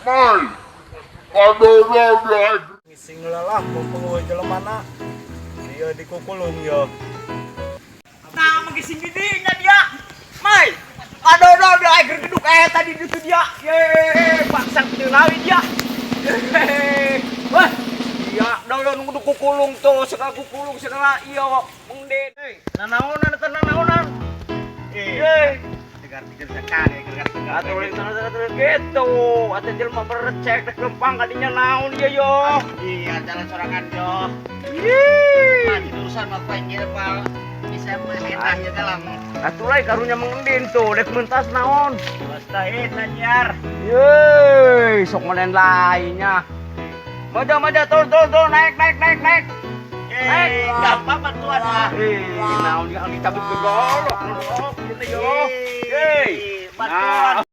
Mai, padahal Ngising lah mempengaruhi jalan mana dia dikukulung ya. Nah, magising gidinya dia. Mai, aduh, dia air geduk tadi itu dia. Ye, bangsat nyelawi dia. Wah, dia dulu nunggu kukulung tuh, segala kukulung segala iya mengden. Nanaonan tenanaonan. Ye. Dengar sekali, Atuh gitu, atuh jelema berecek teh lempang kadinya naon ieu yo. iya jalan sorangan yo. Ih. Jurusan mah panggil pal bisa menetah ya dalam. Atuh lain karunya mengendin tuh, dek mentas naon. Pastain nanyar. Yeay, sok menen lainnya. Maja, turun, naik. Naik. Gampang bantuan ah. Naon yang dicabut ke golok. Gitu yo. Yeay. Bantuan